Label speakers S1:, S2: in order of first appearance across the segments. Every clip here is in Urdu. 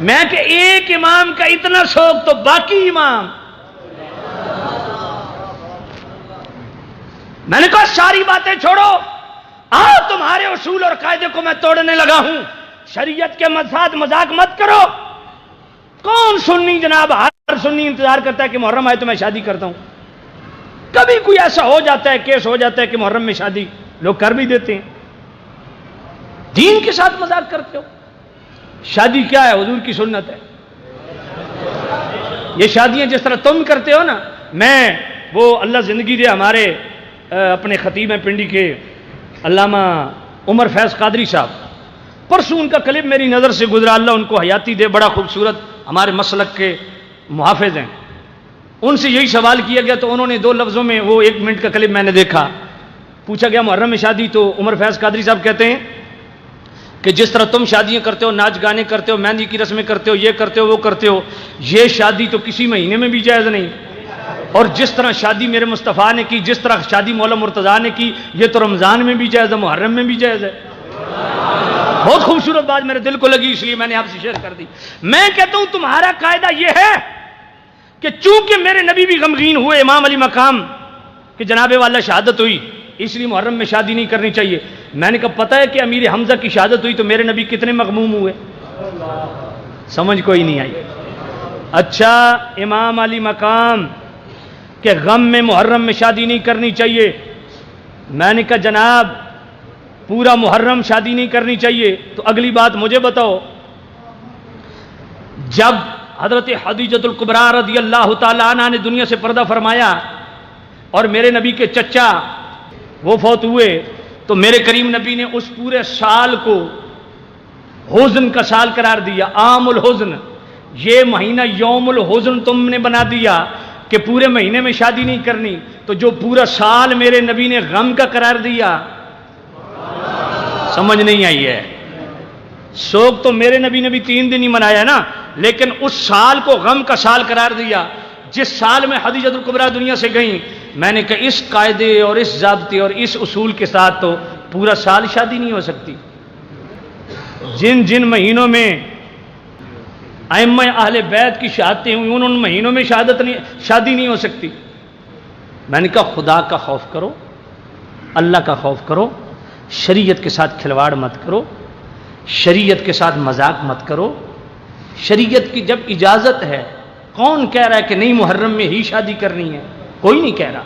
S1: میں کہ ایک امام کا اتنا شوق تو باقی امام. میں نے کہا ساری باتیں چھوڑو، تمہارے اصول اور قاعدے کو میں توڑنے لگا ہوں. شریعت کے ساتھ مذاق مت کرو. کون سنی جناب، ہر سنی انتظار کرتا ہے کہ محرم آئے تو میں شادی کرتا ہوں. کبھی کوئی ایسا ہو جاتا ہے، کیس ہو جاتا ہے کہ محرم میں شادی لوگ کر بھی دیتے ہیں. دین کے ساتھ مذاق کرتے ہو. شادی کیا ہے؟ حضور کی سنت ہے. یہ شادیاں جس طرح تم کرتے ہو نا، میں وہ اللہ زندگی دے ہمارے اپنے خطیب ہیں پنڈی کے علامہ عمر فیض قادری صاحب، پرسوں ان کا کلپ میری نظر سے گزرا، اللہ ان کو حیاتی دے، بڑا خوبصورت ہمارے مسلک کے محافظ ہیں. ان سے یہی سوال کیا گیا تو انہوں نے 2 لفظوں میں، وہ 1 منٹ کا کلپ میں نے دیکھا، پوچھا گیا محرم میں شادی، تو عمر فیض قادری صاحب کہتے ہیں کہ جس طرح تم شادیاں کرتے ہو، ناچ گانے کرتے ہو، مہندی کی رسمیں کرتے ہو، یہ کرتے ہو وہ کرتے ہو، یہ شادی تو کسی مہینے میں بھی جائز نہیں. اور جس طرح شادی میرے مصطفیٰ نے کی، جس طرح شادی مولا مرتضیٰ نے کی، یہ تو رمضان میں بھی جائز ہے، محرم میں بھی جائز ہے. بہت خوبصورت بات میرے دل کو لگی، اس لیے میں نے آپ سے شیئر کر دی. میں کہتا ہوں تمہارا قاعدہ یہ ہے کہ چونکہ میرے نبی بھی غمگین ہوئے امام علی مقام کہ جناب والا شہادت ہوئی، اس لیے محرم میں شادی نہیں کرنی چاہیے. میں نے کہا پتہ ہے کہ امیر حمزہ کی شہادت ہوئی تو میرے نبی کتنے مغموم ہوئے؟ سمجھ کوئی نہیں آئی. اچھا، امام علی مقام کہ غم میں محرم میں شادی نہیں کرنی چاہیے. میں نے کہا جناب پورا محرم شادی نہیں کرنی چاہیے، تو اگلی بات مجھے بتاؤ، جب حضرت خدیجۃ الکبریٰ رضی اللہ تعالی عنہ نے دنیا سے پردہ فرمایا اور میرے نبی کے چچا وہ فوت ہوئے، تو میرے کریم نبی نے اس پورے سال کو حزن کا سال قرار دیا، عام الحزن. یہ مہینہ یوم الحزن تم نے بنا دیا کہ پورے مہینے میں شادی نہیں کرنی، تو جو پورا سال میرے نبی نے غم کا قرار دیا، سمجھ نہیں آئی ہے. سوگ تو میرے نبی نے بھی 3 دن ہی منایا نا، لیکن اس سال کو غم کا سال قرار دیا جس سال میں خدیجۃ الکبریٰ دنیا سے گئیں. میں نے کہا اس قاعدے اور اس ضابطے اور اس اصول کے ساتھ تو پورا سال شادی نہیں ہو سکتی. جن جن مہینوں میں ائمہ اہل بیت کی شہادتیں ہوئی، ان مہینوں میں شادی نہیں ہو سکتی. میں نے کہا خدا کا خوف کرو، اللہ کا خوف کرو، شریعت کے ساتھ کھلواڑ مت کرو، شریعت کے ساتھ مذاق مت کرو. شریعت کی جب اجازت ہے، کون کہہ رہا ہے کہ نہیں محرم میں ہی شادی کرنی ہے؟ کوئی نہیں کہہ رہا.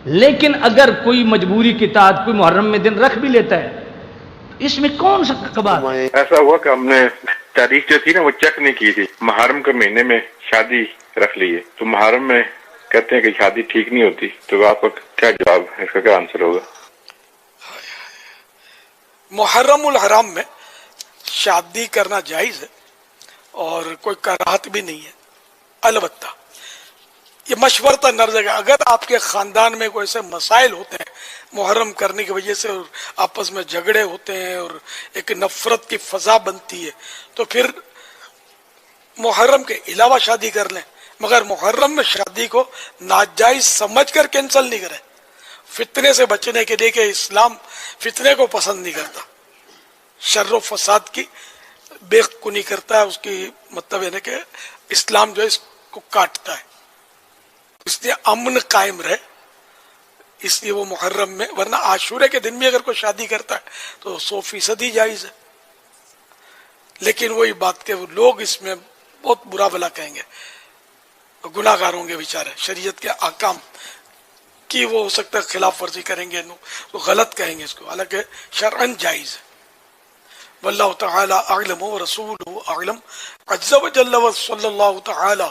S1: لیکن اگر کوئی مجبوری کے تحت کوئی محرم میں دن رکھ بھی لیتا ہے، اس میں کون سا کباب؟
S2: ایسا ہوا کہ ہم نے تاریخ جو تھی نا وہ چیک نہیں کی تھی، محرم کے مہینے میں شادی رکھ لی ہے، تو محرم میں کہتے ہیں کہ شادی ٹھیک نہیں ہوتی. تو آپ کا کیا جواب ہے، اس کا کیا آنسر ہوگا؟
S3: محرم الحرام میں شادی کرنا جائز ہے اور کوئی کراہت بھی نہیں ہے. البتہ یہ مشورتاً نظر ہے، اگر آپ کے خاندان میں کوئی ایسے مسائل ہوتے ہیں محرم کرنے کی وجہ سے، اور آپس میں جھگڑے ہوتے ہیں اور ایک نفرت کی فضا بنتی ہے، تو پھر محرم کے علاوہ شادی کر لیں، مگر محرم میں شادی کو ناجائز سمجھ کر کینسل نہیں کریں. فتنے سے بچنے کے لیے کہ اسلام فتنے کو پسند نہیں کرتا، شر و فساد کی بے کنی کرتا ہے، اس کی مطلب ہے کہ اسلام جو ہے اس کو کاٹتا ہے، اس لیے امن قائم رہے. اس لیے وہ محرم میں، ورنہ عاشورے کے دن بھی اگر کوئی شادی کرتا ہے تو 100% ہی جائز ہے. لیکن وہی بات کہ وہ لوگ اس میں بہت برا بھلا کہیں گے، گناہ گار ہوں گے بیچارے، شریعت کے احکام کی وہ ہو سکتا ہے خلاف ورزی کریں گے، وہ غلط کہیں گے اس کو، حالانکہ شرعاً جائز ہے. واللہ تعالی اعلم ورسولہ اعلم عز وجل وصلی اللہ تعالی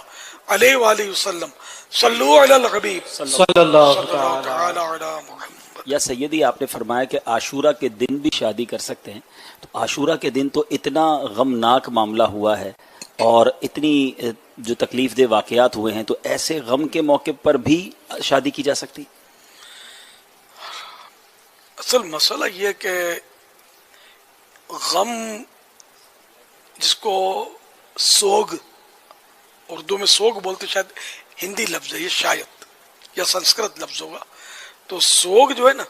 S3: علیہ وآلہ وسلم. صلو علی الحبیب
S4: صلی اللہ
S3: تعالی علی محمد.
S4: یا سیدی آپ نے فرمایا کہ عاشورہ کے دن بھی شادی کر سکتے ہیں، تو عاشورہ کے دن تو اتنا غمناک معاملہ ہوا ہے اور اتنی جو تکلیف دہ واقعات ہوئے ہیں، تو ایسے غم کے موقع پر بھی شادی کی جا سکتی؟
S3: اصل مسئلہ یہ کہ غم جس کو سوگ، اردو میں سوگ بولتے، شاید ہندی لفظ ہے یہ، شاید یا سنسکرت لفظ ہوگا. تو سوگ جو ہے نا،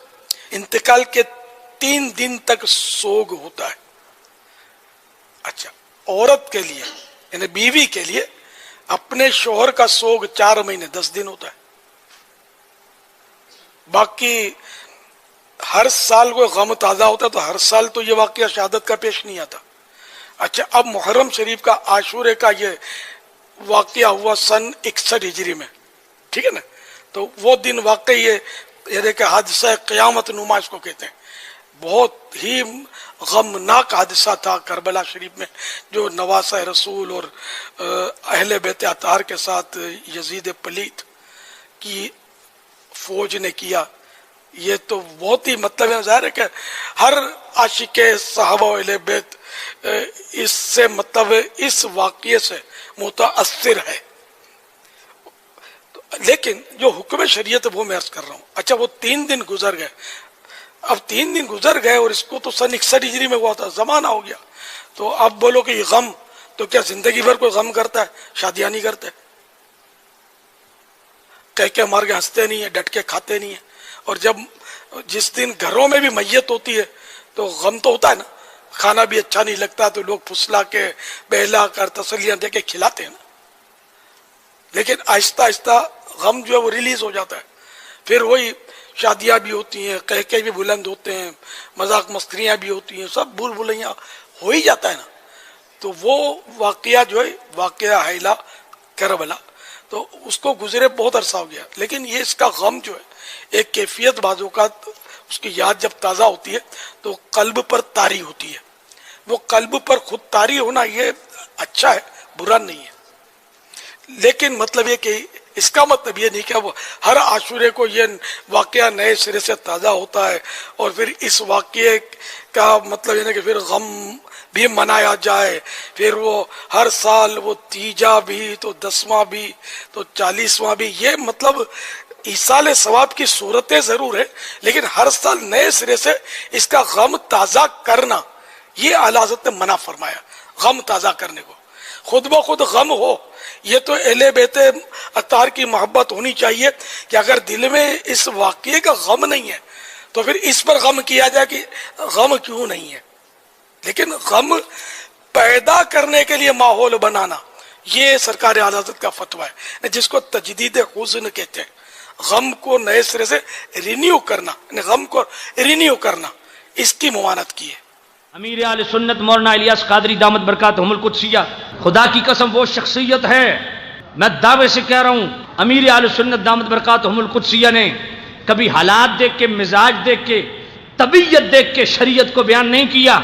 S3: انتقال کے 3 دن تک سوگ ہوتا ہے. اچھا، عورت کے لیے یعنی بیوی کے لیے اپنے شوہر کا سوگ 4 مہینے 10 دن ہوتا ہے. باقی ہر سال کوئی غم تازہ ہوتا ہے تو ہر سال تو یہ واقعہ شہادت کا پیش نہیں آتا. اچھا اب محرم شریف کا عاشورے کا یہ واقعہ ہوا سن 61 ہجری میں, ٹھیک ہے نا, تو وہ دن واقعی یہ کہ حادثہ قیامت نما اس کو کہتے ہیں. بہت ہی غمناک حادثہ تھا کربلا شریف میں جو نواسہ رسول اور اہل بیت اطہار کے ساتھ یزید پلیت کی فوج نے کیا. یہ تو بہت ہی مطلب ظاہر ہے کہ ہر عاشق صحابہ و اہل بیت اس سے مطلب اس واقعے سے متاثر ہے. لیکن جو حکم شریعت وہ میں عرض کر رہا ہوں. اچھا وہ 3 دن گزر گئے, اب 3 دن گزر گئے اور اس کو تو سن 61 ہجری میں ہوا تھا, زمانہ ہو گیا. تو اب بولو کہ یہ غم, تو کیا زندگی بھر کوئی غم کرتا ہے؟ شادیاں نہیں کرتے, کہہ کے مار کے ہنستے نہیں ہیں, ڈٹ کے کھاتے نہیں ہیں. اور جب جس دن گھروں میں بھی میت ہوتی ہے تو غم تو ہوتا ہے نا, کھانا بھی اچھا نہیں لگتا تو لوگ پھسلا کے بہلا کر تسلیاں دے کے کھلاتے ہیں نا. لیکن آہستہ آہستہ غم جو ہے وہ ریلیز ہو جاتا ہے. پھر وہی شادیاں بھی ہوتی ہیں, کہہ بھی بلند ہوتے ہیں, مذاق مستریاں بھی ہوتی ہیں, سب بھول بھلیاں ہو ہی جاتا ہے نا. تو وہ واقعہ جو ہے واقعہ حیلہ کربلا, تو اس کو گزرے بہت عرصہ ہو گیا. لیکن یہ اس کا غم جو ہے ایک کیفیت بعض اوقات اس کی یاد جب تازہ ہوتی ہے تو قلب پر طاری ہوتی ہے. وہ قلب پر خود طاری ہونا یہ اچھا ہے, برا نہیں ہے. لیکن مطلب یہ کہ اس کا مطلب یہ نہیں کہ وہ ہر عاشورے کو یہ واقعہ نئے سرے سے تازہ ہوتا ہے اور پھر اس واقعے کا مطلب یہ نہیں کہ پھر غم بھی منایا جائے. پھر وہ ہر سال وہ 30 بھی تو 10واں بھی تو 40واں بھی, یہ مطلب ایصال ثواب کی صورتیں ضرور ہے, لیکن ہر سال نئے سرے سے اس کا غم تازہ کرنا یہ اعلیٰ حضرت نے منع فرمایا. غم تازہ کرنے کو خود بخود غم ہو, یہ تو اہل بیت اطہار کی محبت ہونی چاہیے کہ اگر دل میں اس واقعے کا غم نہیں ہے تو پھر اس پر غم کیا جائے کہ غم کیوں نہیں ہے. لیکن غم پیدا کرنے کے لیے ماحول بنانا یہ سرکار اعلیٰ حضرت کا فتویٰ ہے, جس کو تجدید حزن کہتے ہیں. غم کو نئے سرے سے رینیو کرنا, غم کو رینیو کرنا, اس کی ممانعت کی ہے.
S1: امیر اہل سنت مولانا الیاس قادری دامت برکاتہم القدسیہ خدا کی قسم وہ شخصیت ہے, میں دعوے سے کہہ رہا ہوں, امیر اہل سنت دامت برکاتہم القدسیہ نے کبھی حالات دیکھ کے, مزاج دیکھ کے, طبیعت دیکھ کے شریعت کو بیان نہیں کیا.